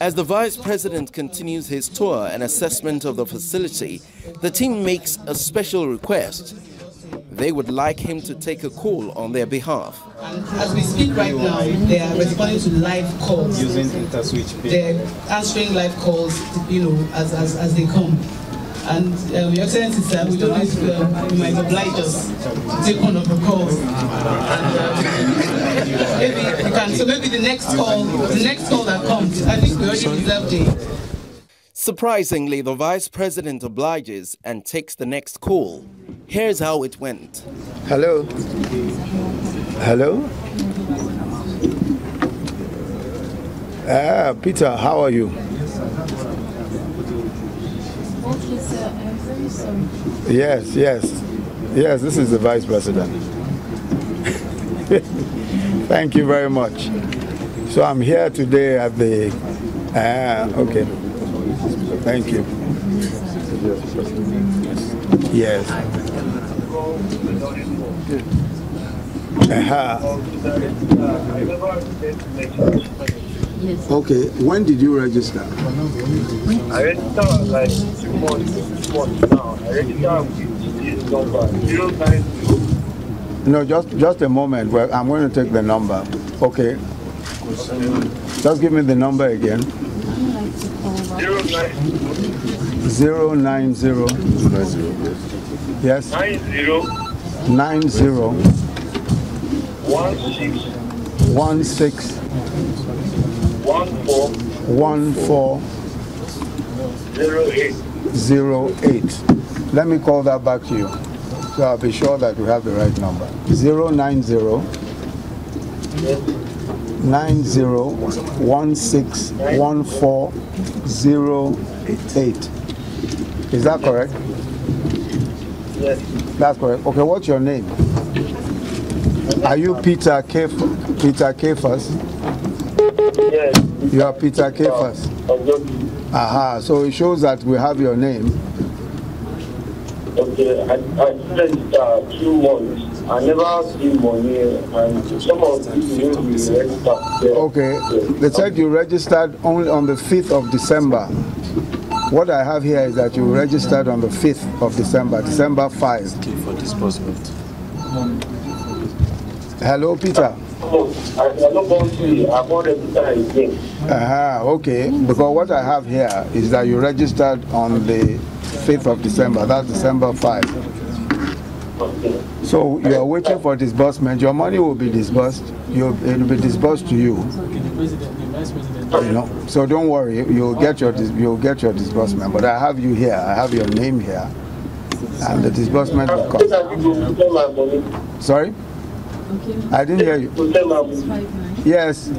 As the Vice President continues his tour and assessment of the facility, the team makes a special request. They would like him to take a call on their behalf. And as we speak right now, they are responding to live calls. Using interswitch. They're answering live calls, as they come. And Your Excellency, sir, we don't know if you might oblige us to take one of the calls. Maybe you can. So maybe the next call that comes, I think we already reserved it. Surprisingly, the Vice President obliges and takes the next call. Here's how it went. Hello? Hello? Peter, how are you? Okay, sir, I'm very sorry. Yes, this is the Vice President. Thank you very much. So I'm here today at the... okay. Thank you. Yes. Yes. Okay, when did you register? I registered like 2 months now. I registered with this number 090. No, just a moment. Well, I'm going to take the number. Okay. Just give me the number again. 090. Yes. 90. 16. 1408. Let me call that back to you, so I'll be sure that we have the right number. 090 90161408. Is that correct? Yes. That's correct. Okay, what's your name? Are you Peter Kefas? Yes. You are Peter Kefas. Aha, so it shows that we have your name. Okay, I registered 2 months. I never see money, and some of you registered. Okay, they said you registered only on the 5th of December. What I have here is that you registered on the 5th of December, December 5. For disbursement. Hello, Peter. Okay, because what I have here is that you registered on the 5th of December, that's December 5. So you are waiting for disbursement. Your money will be disbursed. It will be disbursed to you. You know, so don't worry. You'll get your disbursement. But I have you here. I have your name here, and the disbursement will come. Sorry, I didn't hear you. Yes,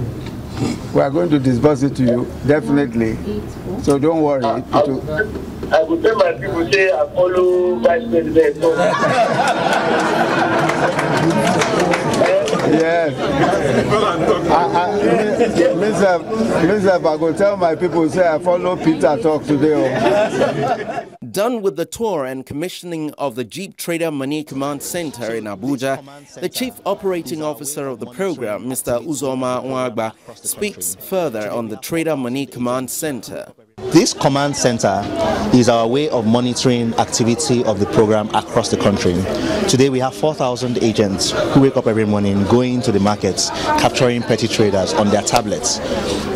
we are going to disburse it to you definitely. So don't worry. I would tell my people, say I follow Vice President. Yes. Mr. I go tell my people, say I follow Peter talk today. Done with the tour and commissioning of the Jeep TraderMoni Command Center in Abuja, the Chief Operating Officer of the program, Mr. Uzoma Nwagba, speaks further on the TraderMoni Command Center. This command center is our way of monitoring activity of the program across the country. Today we have 4,000 agents who wake up every morning, going to the markets, capturing petty traders on their tablets,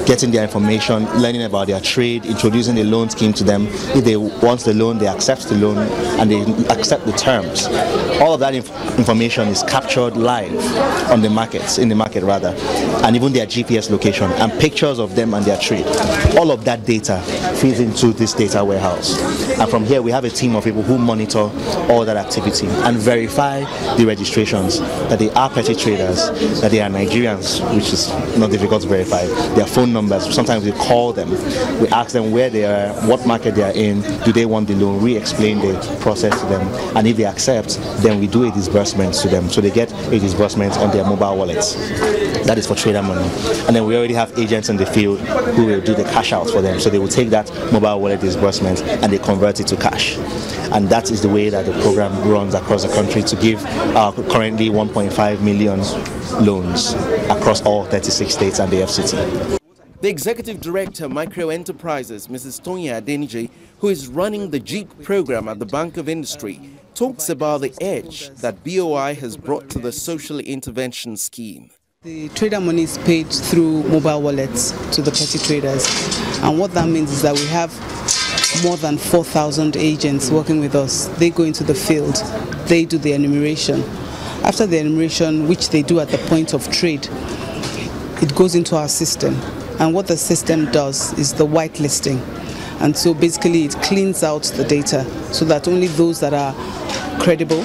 getting their information, learning about their trade, introducing the loan scheme to them. If they want the loan, they accept the loan and they accept the terms. All of that information is captured live on the markets, in the market rather, and even their GPS location and pictures of them and their trade. All of that data feeds into this data warehouse, and from here we have a team of people who monitor all that activity and verify the registrations, that they are petty traders, that they are Nigerians, which is not difficult to verify, their phone numbers. Sometimes we call them, we ask them where they are, what market they are in, do they want the loan, we explain the process to them, and if they accept, then we do a disbursement to them, so they get a disbursement on their mobile wallets. That is for TraderMoni. And then we already have agents in the field who will do the cash out for them, so they will take that mobile wallet disbursement and they convert it to cash. And that is the way that the program runs across the country to give currently 1.5 million loans across all 36 states and the FCT. The Executive Director, Micro Enterprises, Mrs. Tonya Adeniji, who is running the JEEP program at the Bank of Industry, talks about the edge that BOI has brought to the social intervention scheme. The TraderMoni is paid through mobile wallets to the petty traders, and what that means is that we have more than 4,000 agents working with us. They go into the field, they do the enumeration. After the enumeration, which they do at the point of trade, it goes into our system. And what the system does is the whitelisting. And so basically it cleans out the data so that only those that are credible,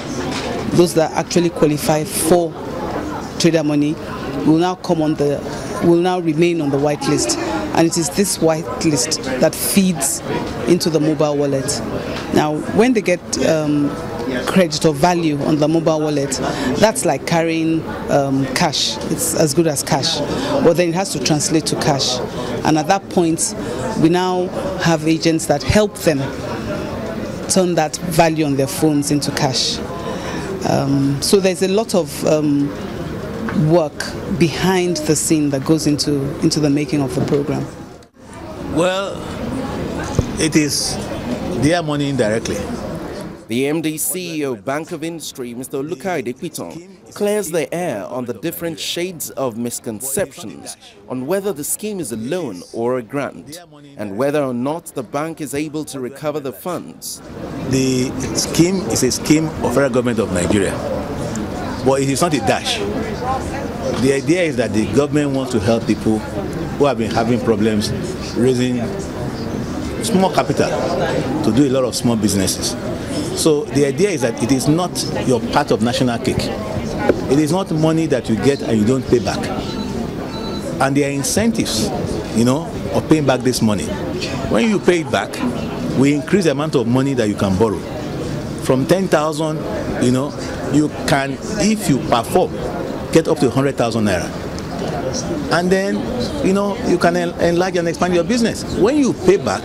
those that actually qualify for TraderMoni will now remain on the whitelist. And it is this whitelist that feeds into the mobile wallet. Now, when they get credit or value on the mobile wallet, that's like carrying cash. It's as good as cash, but then it has to translate to cash. And at that point, we now have agents that help them turn that value on their phones into cash. So there's a lot of work behind the scene that goes into the making of the program. Well, it is their money indirectly. The MD CEO Bank of Industry, Mr. Olukai Dekwiton, clears the air on the different shades of misconceptions on whether the scheme is a loan or a grant, and whether or not the bank is able to recover the funds. The scheme is a scheme of federal government of Nigeria, but it is not a dash. The idea is that the government wants to help people who have been having problems raising small capital to do a lot of small businesses. So the idea is that it is not your part of national cake. It is not money that you get and you don't pay back. And there are incentives, of paying back this money. When you pay it back, we increase the amount of money that you can borrow. From 10,000, you can, if you perform, get up to 100,000 naira. And then, you can enlarge and expand your business. When you pay back,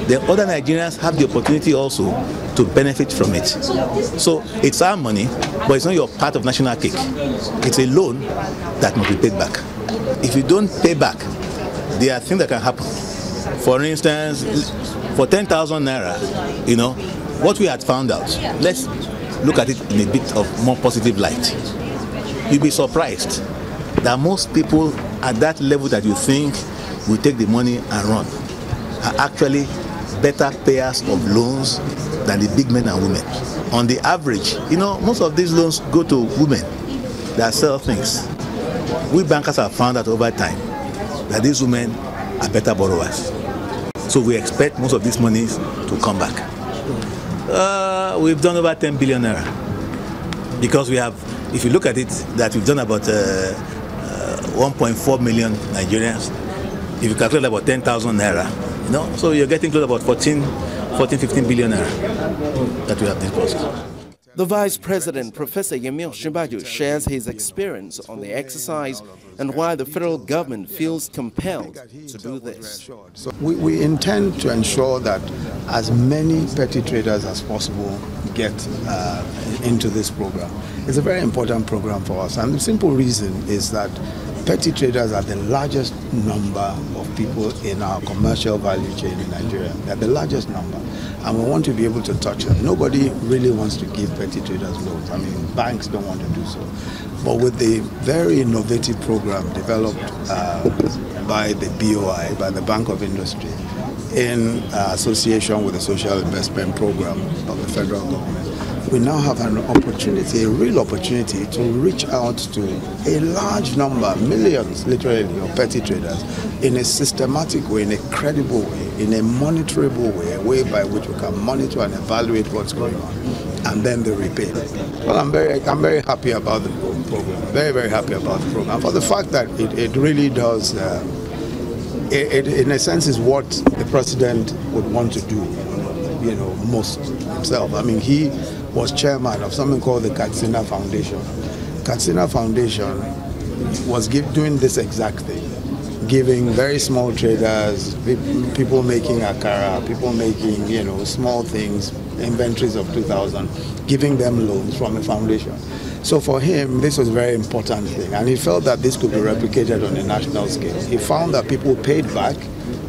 the other Nigerians have the opportunity also to benefit from it. So it's our money, but it's not your part of national cake. It's a loan that must be paid back. If you don't pay back, there are things that can happen. For instance, for 10,000 naira, what we had found out, let's look at it in a bit of more positive light. You'll be surprised that most people at that level that you think will take the money and run are actually better payers of loans than the big men and women. On the average, most of these loans go to women that sell things. We bankers have found out over time that these women are better borrowers. So we expect most of these monies to come back. We've done over 10 billion naira because we have, if you look at it, that we've done about 1.4 million Nigerians. If you calculate about 10,000 naira, so you're getting close to about 15 billion naira that we have disbursed. The Vice President, Professor Osinbajo, shares his experience on the exercise and why the federal government feels compelled to do this. So we intend to ensure that as many petty traders as possible get into this program. It's a very important program for us, and the simple reason is that petty traders are the largest number of people in our commercial value chain in Nigeria. They're the largest number, and we want to be able to touch them. Nobody really wants to give petty traders loans. I mean, banks don't want to do so. But with the very innovative program developed by the BOI, by the Bank of Industry, in association with the Social Investment Program of the federal government, we now have an opportunity, a real opportunity, to reach out to a large number, millions literally, of petty traders in a systematic way, in a credible way, in a monitorable way, a way by which we can monitor and evaluate what's going on, and then the repayment. Well, I'm very happy about the program, very, very happy about the program, for the fact that it really does, it in a sense is what the president would want to do, most himself. I mean, he was chairman of something called the Katsina Foundation. Katsina Foundation was doing this exact thing, giving very small traders, people making akara, people making, small things, inventories of 2,000, giving them loans from a foundation. So for him, this was a very important thing, and he felt that this could be replicated on a national scale. He found that people paid back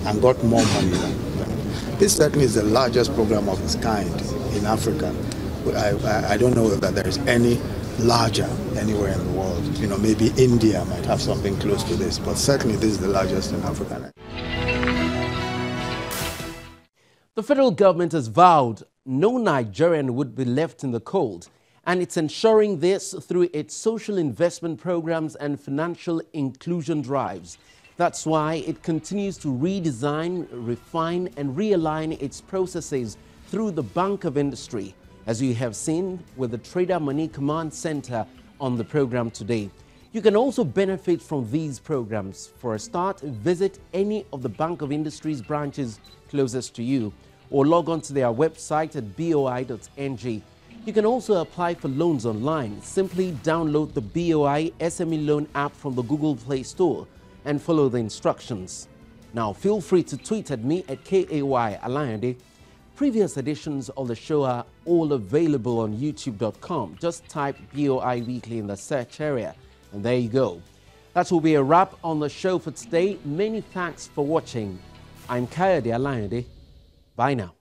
and got more money than them. This certainly is the largest program of its kind in Africa. I don't know that there is any larger anywhere in the world. You know, maybe India might have something close to this, but certainly this is the largest in Africa. The federal government has vowed no Nigerian would be left in the cold, and it's ensuring this through its social investment programs and financial inclusion drives. That's why it continues to redesign, refine, and realign its processes through the Bank of Industry, as you have seen with the TraderMoni Command Center on the program today. You can also benefit from these programs. For a start, visit any of the Bank of Industry's branches closest to you, or log on to their website at boi.ng. You can also apply for loans online. Simply download the BOI SME Loan app from the Google Play Store and follow the instructions. Now, feel free to tweet at me at KAY Alayande. Previous editions of the show are all available on youtube.com. Just type BOI Weekly in the search area, and there you go. That will be a wrap on the show for today. Many thanks for watching. I'm Kayode Alayande. Bye now.